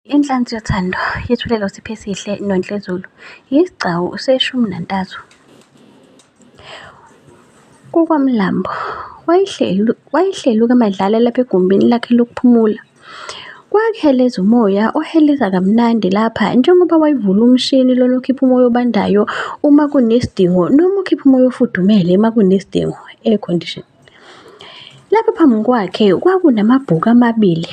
Inhlansi yothando yethulelwa uSipho Esihle noNtlezulu, yisigcawu se-13. KukwaMlambo wayehleli ukaMadlala lapha egumbini lakhe lokuphumula. Kwakuheleza umoya oheleza kamnandi lapha njengoba wayevula umshini lona okhipha umoya obandayo uma kunesidingo noma ukhipha umoya ofudumele uma kunesidingo, air condition. Lapha phambi kwakhe kwakunamabhuku amabili.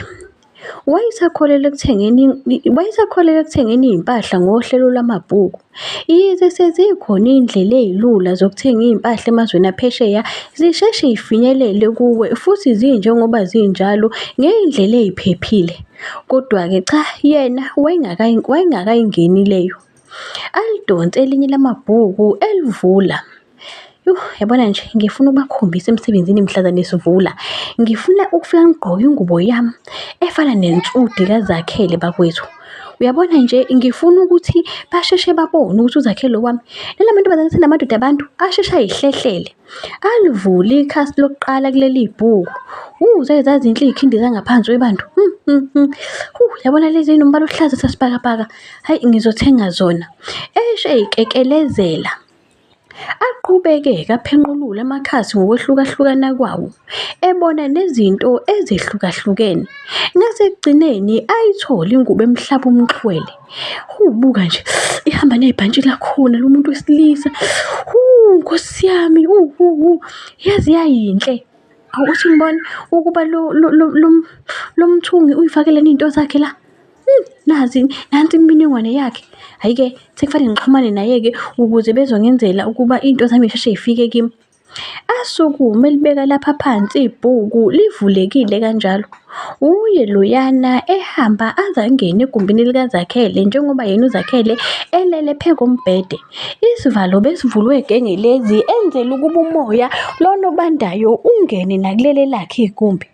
Wayesakholelwa ekuthengeni iy'mpahla ngohlelo lwamabhuku. Yize sezikhona iy'ndlela ey'lula zokuthenga iy'mpahla emazweni aphesheya zisheshe y'finyelele kuwe futhi zinjengoba zinjalo ngey'ndlela ey'phephile. Kodwa-ke cha, yena wayengakayingeni leyo. Alidonsa elinye lamabhuku elivula. Yabona nje, ngifuna ukubakhombisa emsebenzini mhlazane sivula. Ngifuna ukufika ngigqoke ingubo yami efana nensudi kaZakhele bakwethu. Uyabona nje, ngifuna ukuthi basheshe babone ukuthi uZakhele wami lala mantombazane asenamadoda abantu asheshe ay'hlehlele. Alivula ikhasi lokuqala kuleli bhuku. Zazi inhle iy'khindi zangaphansi webantu. Yabona lezi ey'nombala ohlaza sasibhakabhaka. Hayi, ngizothenga zona. Eshe ey'kekelezela. Aqhubeke-ke aphenqulula amakhasi ngokwehlukahlukana kwawo, ebona nezinto ezehlukahlukene. Ngasekugcineni ayithole ingubo emhlaba umxhwele. Buka nje, ihamba nebhantshi lakhona lo muntu wesilisa. Nkosi yami, yazi yayinhle. Awuthi ngibona ukuba lo mthungi uyifakele iy'nto zakhe la. Nansi imininingwane yakhe. Hhayi-ke, sekufanele ngixhumane naye-ke ukuze bezongenzela ukuba iy'nto zami y'sheshe y'fike kimi. Asukume elibeka lapha phansi ibhuku livulekile kanjalo. Uye loyana ehamba aze angene egumbini likaZakhele njengoba yena uZakhele elele phezu kombhede. Isivalo besivulwe gengelezi enzela ukuba umoya lona obandayo ungene nakuleli lakhe igumbi.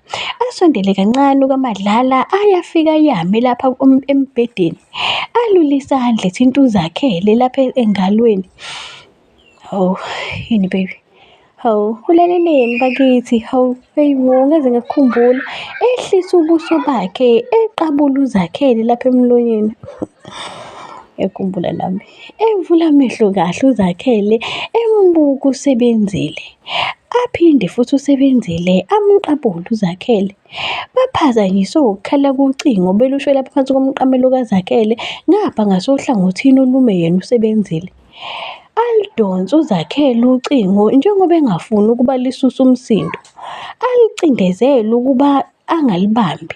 Asondele kancane ukaMadlala ayafika yame lapha embhedeni. Alule isandla ethinta uZakhele lapha engalweni. Hawu, yini baby? Hawu, ulaleleni bakithi? Hawu, ngeze ngakukhumbula. Ehlisa ubuso bakhe eqabula uZakhele lapha emlonyeni. Ngiyakhumbula nami. Evula amehlo kahle uZakhele embuka usebenzile. Aphinde futhi usebenzile amqabule uZakhele. Baphazanyiswe ukukhala kocingo belushwe lapha phansi komqamelo kaZakhele ngapha ngasohlangothini olume yena usebenzile. Alidonsa uZakhele ucingo njengoba engafuni ukuba lisusa umsindo. Alicindezela ukuba angalibambi.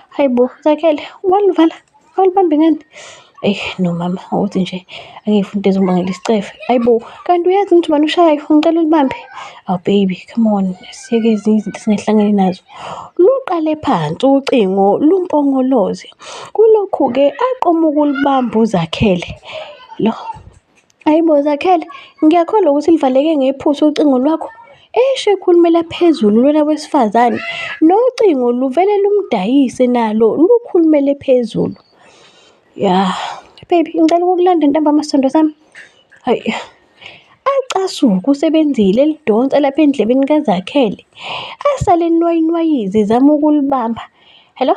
Hayibo, Zakhele, walivala? Awulibambi ngani? No mama, ukuthi nje angifuni into ezongibangela isicefe. Hayibo, kanti uyazi ukuthi ubani ushayayo? Ngicela ulibambe. Awu baby, come on, siyeke ezinye izinto esingahlangana nazo. Luqale phansi ucingo lumpongoloze. Kulokhu-ke aqoma ukulibamba uZakhele. Hayibo Zakhele, ngiyakholwa ukuthi livaleke ngephutha ucingo lwakho. Eshe ekhulumela phezulu lona wesifazane. Nocingo luvele lumdayise nalo lukhulumele phezulu. Ya, baby, ngicela ukukulanda ntambama sithandwa sami. Hayi. Acasuka usebenzile elidonsa lapha endlebeni kaZakhele. Asale enwayinwayiza zama ukulibamba. Hello?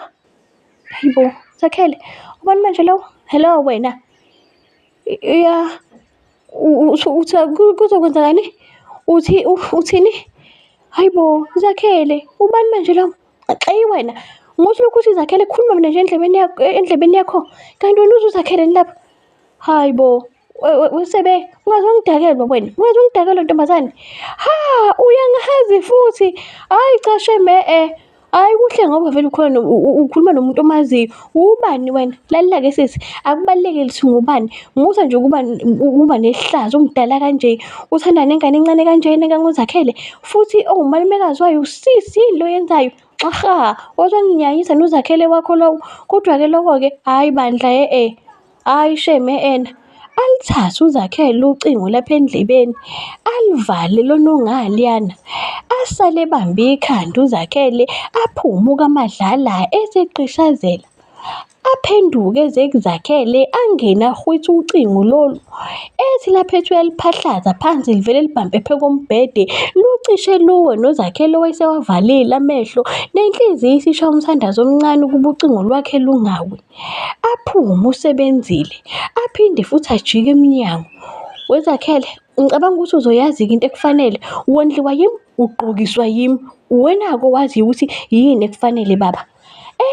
Hayibo, Zakhele, ubani manje lo? Hello wena. Ya, uthi kuzokwenzakani? Uthini? Hayibo, Zakhele, ubani manje lo? Xayi wena, nguthi lokhu uthi Zakhele khuluma mina nje endlebeni yakho. Kanti wena uthi uZakhele lapha. Hayibo, wesebe, ungazongidakelwa wena. Ungazongidakelwa ntombazane. Uyangazi futhi. Hayi cha sheme Hayi kuhle ngoba vele ukhuluma nomuntu omaziyo. Ubani wena? Lalela-ke sisi, akubalulekile ukuthi ungubani. Musa nje ukuba nehlazo ungidala kanje. Uthanda nengane encane kanjena kangoZakhele. Futhi ongummalumekazi wayo, usisi yini lo yenzayo? Wazonginyanyisa noZakhele wakho lowo. Kodwa-ke lokho-ke, hayi bandla hayi shame Alithathe uZakhele ucingo lapha endlebeni. Alivale lona ongaliyana. Asale ebambe ikhanda uZakhele aphume ukaMadlala eseqishazela. aphenduke ezekuzakhele angena ahwitha ucingo lolu. Ethi lapho ethi uyaliphahlaza phansi livele libhambe phekombhede lucishe luwe noZakhele wayesewavalile amehlo nenhliziyo isishaya umthandazo omncane ukuba ucingo lwakhe lungawi. Aphume usebenzile aphinde futhi ajike emnyango. WeZakhele, ngicabanga ukuthi uzoyazi-ke into ekufanele. Wondliwa yimi, ugqokiswa yimi. Uwena-ke owaziyo ukuthi yini ekufanele baba.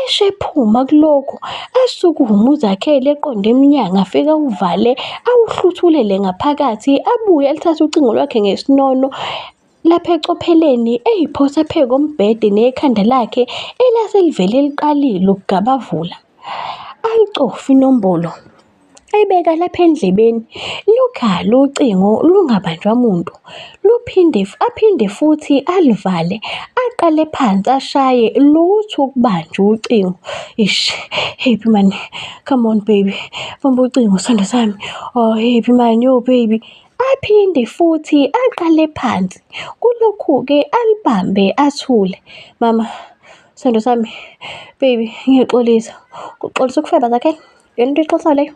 Eshe ephuma kulokhu asukuma uZakhele eqonde emnyango afike awuvale awuhluthulele ngaphakathi abuye alithathe ucingo lwakhe ngesinono lapha ecopheleni eyiphosa phekombhede nekhanda lakhe elase livele liqalile ukugabavula. Ayicofa inombolo ayibeka lapha endlebeni, lukhala ucingo lungabanjwa muntu. Aphinde futhi alivale aqale phansi ashaye lutho ukubanja ucingo. Happy man, come on baby, bamba ucingo sithando sami. Oh happy man, yo baby. Aphinde futhi aqale phansi kulokhu-ke alibambe athule. Mama, sithando sami, baby, ngiyaxolisa. Uxolisa ukufeba Zakhele? Yona into exolisayo leyo?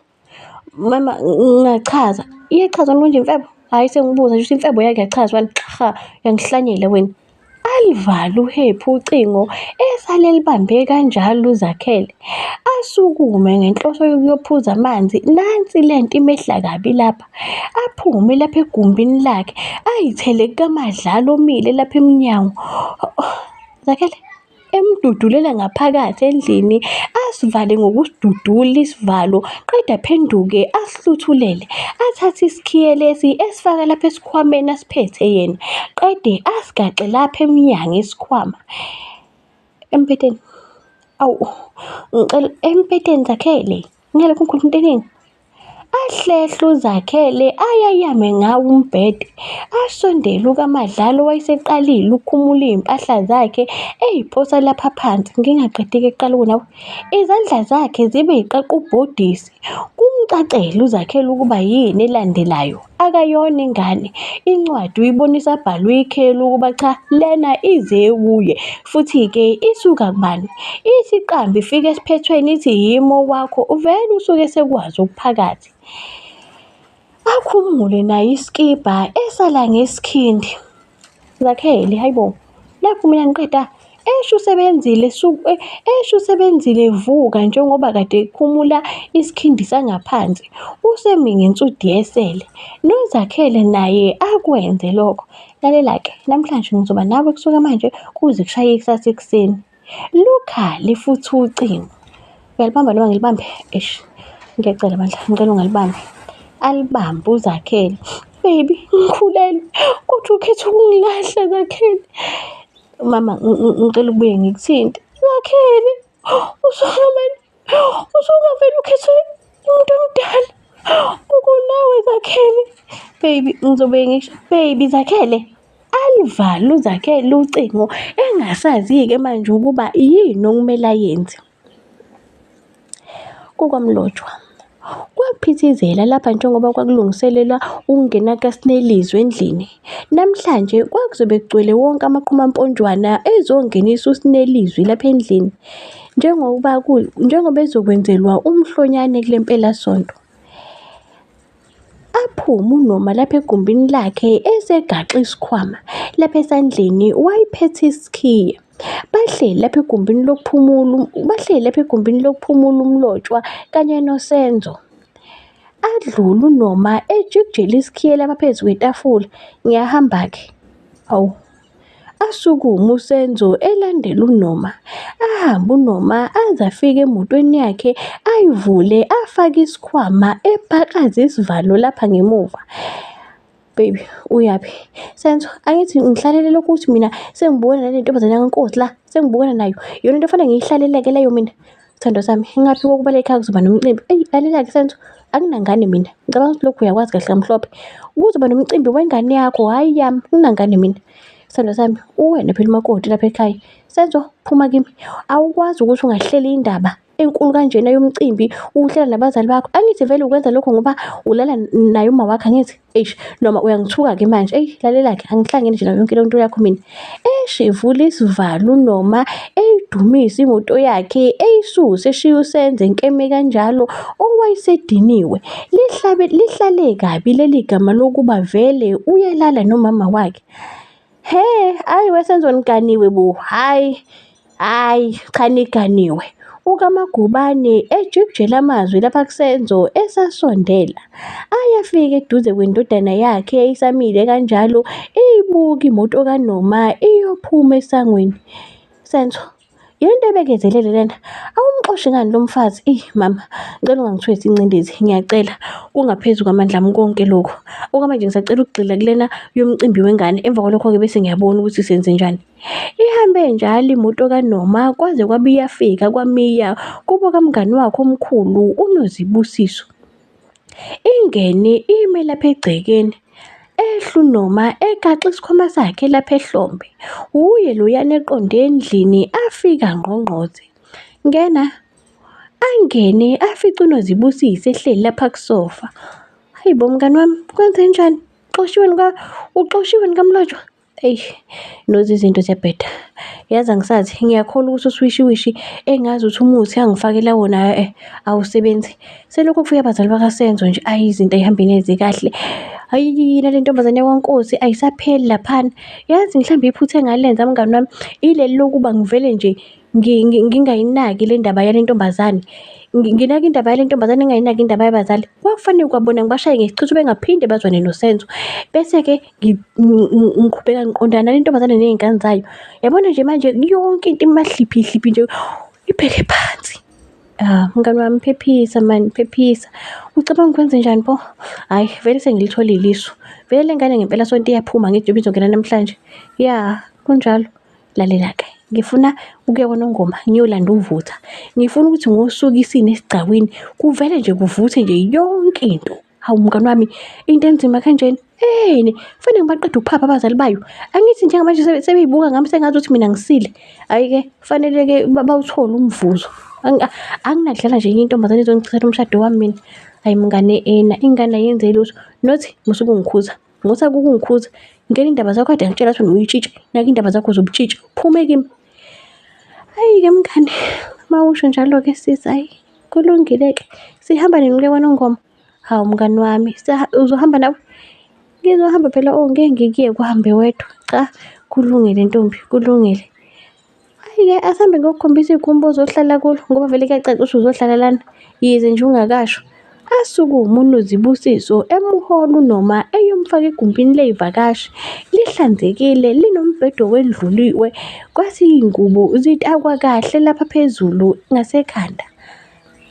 Mama, ngingachaza. Iyachaza konje imfebo? Hhayi sengibuza nje ukuthi imfebo yakhe iyachaza wani? Ha, uyangihlanyela wena. Alivale uHappy ucingo esale libambe kanjalo uZakhele. Asukume ngenhloso yokuyophuza amanzi. Nansi lento imehla kabi lapha. Aphume lapha egumbini lakhe ayithele kamadlala omile lapha emnyango. Zakhele, emdudulela ngaphakathi endlini asivale ngokusidudula isivalo qeda aphenduke asihluthulele athathe isikhiye lesi esifaka lapha esikhwameni asiphethe yena qede asigaxe lapha emnyango isikhwama empeteni. Ngicela empeteni Zakhele, ngeke ngikhuluma into eningi. Ahlehla uZakhele ayayame ngawo umbhede asondele ukaMadlala owayeseqalile ukhumula iy'mpahla zakhe ey'phosa lapha phansi. Ngingaqedi-ke kuqala nawe izandla zakhe zibe yiqaqa ubhodisi. Kumcacele uZakhele ukuba yini elandelayo akayona ingane. Incwadi uyibonisa abhalwe ikheli ukuba cha lena ize kuye futhi-ke isuka kubani. Ithi iqambe ifike esiphethweni ithi yimi owakho uvele usuke sekwazi okuphakathi. Akhumule naye iskibha esala ngesikhindi. Zakhele, hayibo, lapho mina ngiqeda esho usebenzile vuka njengoba kade ekhumula isikhindi sangaphansi. Usemi ngensudi yesele. NoZakhele naye akwenze lokho. Lalela-ke, namhlanje ngizoba nawe kusuka manje kuze kushaye ikusasa ekuseni. Lukhale futhi ucingo. Uyalibamba noma ngilibambe? Ngiyacela bandla, ngicela ungalibambi. Alibambe uZakhele. Baby, ngikhulelwe kodwa ukhetha ukungilahla Zakhele. Mama, ngicela ubuye ngikuthinte. Zakhele, usungavele ukhethe umuntu omdala. Ukunawe Zakhele. Baby, ngizobe ngisho. Baby Zakhele. Alivale uZakhele ucingo engasazi-ke manje ukuba yini okumele ayenze. Kukwamlotshwa kwakuphithizela lapha njengoba kwakulungiselelwa ukungena kaSnelizwe endlini. Namhlanje kwakuzobe kugcwele wonke amaqhumamponjwana ezongenisa uSnelizwe lapha endlini njengoba ezokwenzelwa umhlonyane kule mpelasonto. Aphume uNoma lapha egumbini lakhe esegaxa isikhwama. Lapha esandleni wayephethe isikhiye. Bahleli lapha egumbini lokuphumula umlotshwa kanye noSenzo. Adlula uNoma ejikijela isikhiye lapha phezu kwetafula. Ngiyahamba-ke. Hawu. Asukuma uSenzo elandela uNoma. Ahamba uNoma aze afike emotweni yakhe ayivule afake isikhwama ephakaza isivalo lapha ngemuva. Baby, uyaphi? Senzo, angithi ngihlalele lokhu ukuthi mina sengibukana nale ntombazane yaNkosi la, sengibukana nayo. Yona into efanele ngiyihlalele-ke leyo mina. Sithando sami, ngingaphi kokubaleka ekhaya kuzoba nomcimbi? Lalela-ke Senzo, anginangane mina. Ngicabanga ukuthi lokhu uyakwazi kahle kamhlophe. Kuzoba nomcimbi wengane yakho, hhayi yami, nginangane mina. Sithandwa sami, uwena phela umakoti lapha ekhaya. Senzo, phuma kimi. Awukwazi ukuthi ungahlela indaba enkulu kanjena yomcimbi uhlela nabazali bakho. Angithi vele ukwenza lokho ngoba ulala naye uma wakho, angithi? Eish, noma uyangithuka-ke manje. Eyi, lalela-ke, angihlangene nje nayo yonke le nto yakho mina. Eshevula isivalo noma eyidumise imoto yakhe, eyisuse eshiye uSenzo enkeme kanjalo owayesediniwe. Lihlale kabi leli gama lokuba vele uyalala nomama wakhe. Hhayi weSenzo niganiwe bo, hhayi cha niganiwe. UkaMagubane ejikijela amazwi lapha kuSenzo esasondela. Ayafika eduze kwendodana yakhe isamile kanjalo, iyibuka imoto kaNoma iyophuma esangweni. Senzo, yini into ebekezelele lena? Awumxoshi ngani lo mfazi? Mama, ngicela ungangithwethi incindezi, ngiyacela. Kungaphezu kwamandla ami konke lokhu. Okwamanje ngisacela ukugxila kulena yomcimbi wengane. Emva kwalokho-ke bese ngiyabona ukuthi senze njani. Ihambe njalo imoto kaNoma kwaze kwabe iyafika kwaMiya kubo kamngani wakhe omkhulu uNozibusiso. Ingene ime lapha egcekeni. Ehlu uNoma egaxa isikhwama sakhe lapha ehlombe. Uye loyana eqonde endlini afika ngqongqoze. Ngena. Angene afice uNozibusiso ehleli lapha kusofa. Hayi bo mngani wami, kwenzenjani? Uxoshiwe nikamlotshwa? Eyi, Nozi izinto ziyabheda. Yazi angisazi, ngiyakholwa ukuthi uswishiwishi engazi ukuthi umuthi angifakela wona awusebenzi. Selokhu kufika abazali bakaSenzo nje, izinto ay'hambi neze kahle. Hayi nale ntombazane yakwaNkosi ayisapheli laphana. Yazi mhlambe iphutha engalenza mngani wami ileli lokuba ngivele nje ngingayinaki le ndaba yale ntombazane. Nginaka indaba yale ntombazane ngingayinaki indaba yabazali. Kwakufanele kwabona ngibashaye ngesichitho bengaphinde bazwane noSenzo. Bese-ke ngiqhubeka ngiqondana nale ntombazane ney'ngane zayo. Yabona nje manje yonke into imahliphi nje ibheke phansi. Mngani wami phephisa mani, phephisa. Ucabanga ukwenze njani bo? Hhayi vele sengilitholile isu. Vele le ngane ngempela sonto iyaphuma ngithi ibizongena namhlanje. Ya, kunjalo. Lalela-ke, ngifuna ukuya kwaNongoma ngiyolanda uvutha. Ngifuna ukuthi ngosuku isine esigcawini kuvele nje kuvuthe nje yonke into. Hawu mngani wami, into enzima kanjena. Kufanele ngibaqede ukuphapha abazali bayo. Angithi njengamanje sebeyibuka ngami sengazi ukuthi mina ngisile. Hhayi-ke kufanele-ke bawuthole umvuzo. Anginakudlala nje intombazane ezongichithela umshado wami mina. Hayi mngane ingane ayenze lutho. Nothi musuke ungikhuza. Ngothi ukungikhuza. Ngeke indaba zakho kade ngitshela ukuthi uyitshitshi. Naka indaba zakho zobutshitshi. Phume kimi. Hayi-ke mngani, mawusho njalo-ke sisi, hhayi kulungile-ke. Sihamba nini ukuya kwaNongoma? Hawu mngani wami, uzohamba nawe? Ngizohamba phela ngeke ngikuye kuhambe wedwa. Cha, kulungile ntombi, kulungile. Hhayi-ke asihambe ngokukhombisa igumbi ozohlala kulo ngoba vele kuyacaca ukuthi uzohlala lana. Yize nje ungakasho. Asukume uNozibusiso emuhola uNoma eyomfaka egumbini ley'vakashi. Lihlanzekile, linombhedo owendluliwe. Kwathi iy'ngubo zitakwa kahle lapha phezulu ngasekhanda.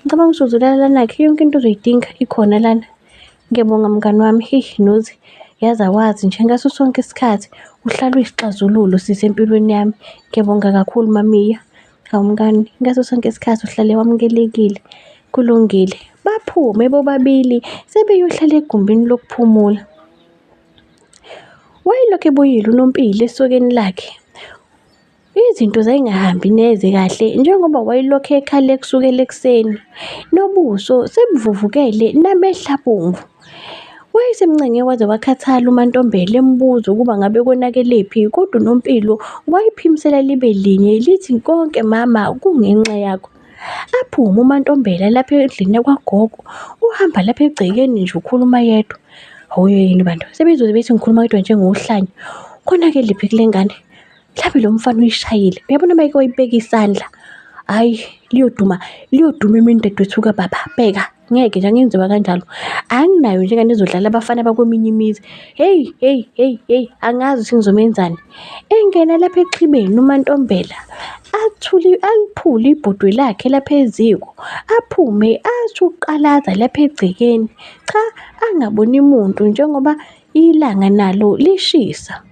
Ngicabanga ukuthi uzolala lana-ke, yonke into ozoyidinga ikhona lana. Ngiyabonga mngani wami, Nozi. Yazi awazi nje ngaso sonke isikhathi uhlala uyisixazululo sisempilweni yami. Ngiyabonga kakhulu mamiya. Hawu mngani, ngaso sonke isikhathi uhlale wamukelekile. Kulungile. Baphume bobabili sebeyohlala egumbini lokuphumula. Wayelokhu ebuyile uNompilo esokeni lakhe. Izinto zayingahambi neze kahle njengoba wayelokhu ekhale kusukela ekuseni. Nobuso sebuvuvukele namehla abomvu. Wayesemncenge waze wakhathala uMantombela embuza ukuba ngabe konakelephi kodwa uNompilo wayiphimisela libe linye lithi konke mama kungenxa yakho. Aphume uMantombela lapha endlini yakwagogo. Uhamba lapha egcekeni nje ukhuluma yedwa. Hhoyo yini bantu, sebezoze bethi ngikhuluma yedwa njengohlanya. Konakelephi kule ngane? Mhlawumbe lo mfana uyishayile. Uyabona mayike wayibeka isandla. Hhayi liyoduma imindedwethu kababa. Bheka, ngeke nje angenziwa kanjalo. Anginayo nje ingane ezodlala abafana bakweminye imizi. Heyi, angazi ukuthi ngizomenzani. Engena lapha exhibeni uMantombela. Aliphule ibhodwe lakhe lapha eziko. Aphume athi uqalaza lapha egcekeni. Cha, angaboni muntu njengoba ilanga nalo lishisa.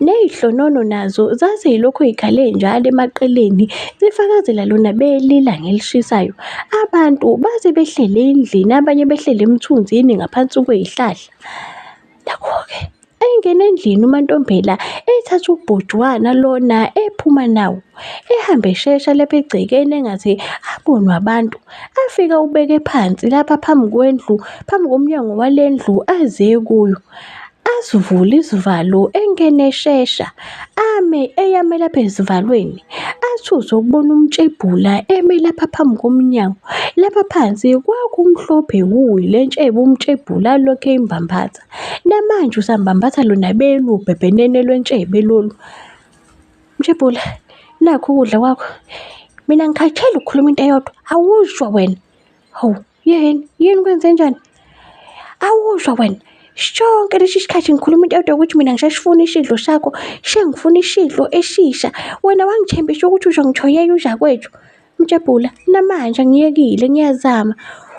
Ney'hlonono nazo zazilokhu y'khale njalo emaqeleni zifakazela lona belilanga elishisayo. Abantu baze behlele endlini, abanye behlele emthunzini ngaphansi kwey'hlahla. Nakho-ke wangena endlini uMantombela ethatha ubhojwana lona ephuma nawo. Ehambe eshesha lapha egcekeni engathi abonwe abantu. Afika ubeke phansi lapha phambi komnyango walendlu aze kuyo. Asivule isivalo engene eshesha eyame lapha ezivalweni. Athuze ukubona umtshebhula eme lapha phambi komnyango. Lapha phansi kwakumhlophe kuyi le ntshebe umtshebhula alokhu eyimbambatha. Namanje usambambatha lona belu ubhebhenene lwentshebe lolu. Mtshebhula, nakhu ukudla kwakho. Mina ngikhathele ukukhuluma into eyodwa. Awuzwa wena? Hawu, yini kwenzenjani? Awuzwa wena? Sonke lesi sikhathi ngikhuluma into eyodwa ukuthi mina ngishashifuna ishidlo sakho. Ngifuna ishidlo eshisha. Wena wangithembisa ukuthi uzongithoyela uzakwethu. Mtshebhula, namanje angiyekile ngiyazama.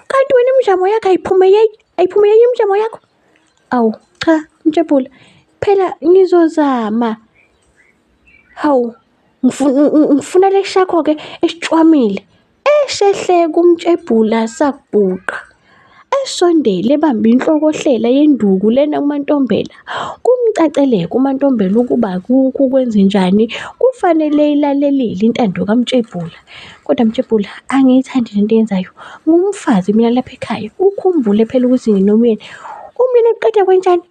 Kanti wena imizamo yakho ayiphumeleli imizamo yakho? Awu cha Mtshebhula, phela ngizozama. Hawu, ngifuna lesi sakho-ke esicwamile. Eshehleka umtshebhula sakubhuqa. Esondele ebambe inhlokohlela yenduku lena uMantombela. Kumcaceleka uMantombela ukuba akukho ukwenzenjani kufanele ilalelile intando kaMtshebhula. Kodwa Mtshebhula, angiyithandi lento oyenzayo. Ngumfazi mina lapha ekhaya. Ukhumbule phela ukuthi nginomyeni. Umyeni uqeda kwenjani?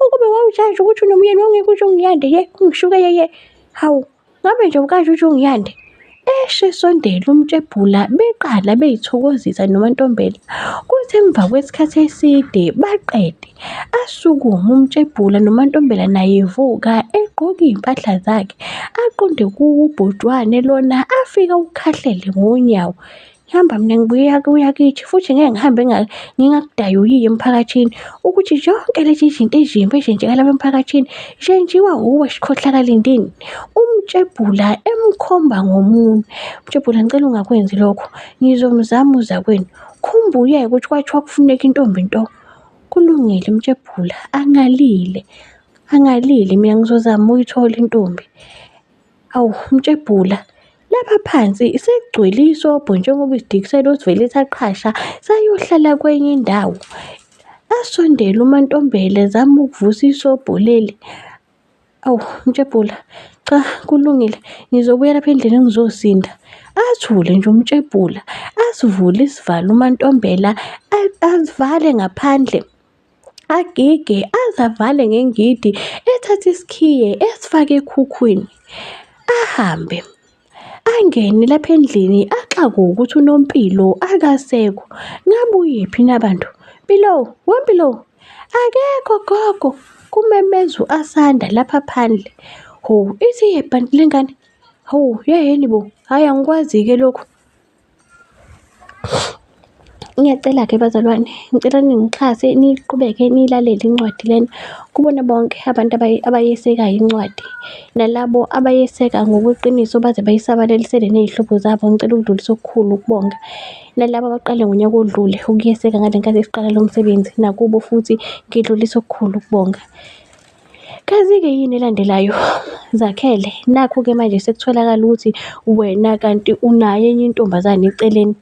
Ukube wawujazi ukuthi unomyeni wawungeke uthi ungiyande ungishuke Hawu, ngabe nje ukazi uthi ungiyande. Esondela umtshebhula beqala beyithokozisa noMantombela. Kuthi emva kwesikhathi eside baqede. Asukuma umtshebhula noMantombela naye evuka egqoka iy'mpahla zakhe. Aqonde kuwo ubhotwane lona afika ukhahlele ngonyawo. Ngihamba mina ngibuya kithi futhi ngeke ngihambe ngingakudayuyiyo emphakathini ukuthi zonke lezi zinto ezimbi ezenzeka lapha emphakathini zenziwa uwe Sikhohlakalindini. Umtshebhula emkhomba ngomunwe. Mtshebhula, ngicela ungakwenzi lokho. Ngizomzama uzakwenu. Khumbule ukuthi kwathiwa kufuneka intombi nto. Kulungile Mtshebhula, angalile. Mina ngizozama ukuyithola intombi. Awu Mtshebhula, lapha phansi sekugcwele isobho njengoba isidikiselo osivele saqhasha sayohlala kwenye indawo. Asondela uMantombela ezama ukuvusa isobho leli. Awu Mtshebhula, cha kulungile. Ngizobuya lapha endlini ngizosinda. Athule nje umtshebhula. Asivule isivalo uMantombela azivale ngaphandle. Agige azavale ngengidi ethatha isikhiye esifake ekhukhwini. Ahambe. Angene lapha endlini axake ukuthi uNompilo akasekho. Ngabe uyephi nabantu? Wempilo. Akekho gogo. Kumemezu asanda lapha phandle. Ho, ithi yebhanti lengane. Hawu, yini bo? Hayi angikwazi-ke lokhu. Ngiyacela-ke bazalwane, ngicela ningixhase niqhubeke nilalele incwadi lena. Kubona bonke abantu abayesekayo incwadi nalabo abayeseka ngokweqiniso baze bayisabalalisele ney'hlobo zabo. Ngicela ukudlulisa okukhulu ukubonga. Nalabo abaqale ngonyaka odlule ukuyeseka ngale nkathi siqala lo msebenzi nakubo futhi ngidlulisa okukhulu ukubonga. Kazi-ke yini elandelayo? Zakhele, nakhu-ke manje sekutholakala ukuthi wena kanti unayo enye intombazane eceleni.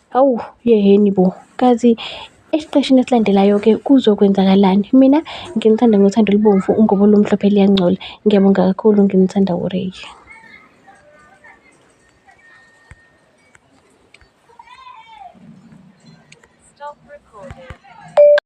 Hawu, yini bo? Kazi esiqeshini esilandelayo-ke kuzokwenzakalani? Mina nginithanda ngothando olubomvu, ungobo olumhlophe liyangcola. Ngiyabonga kakhulu, nginithanda uRay. Stop recording.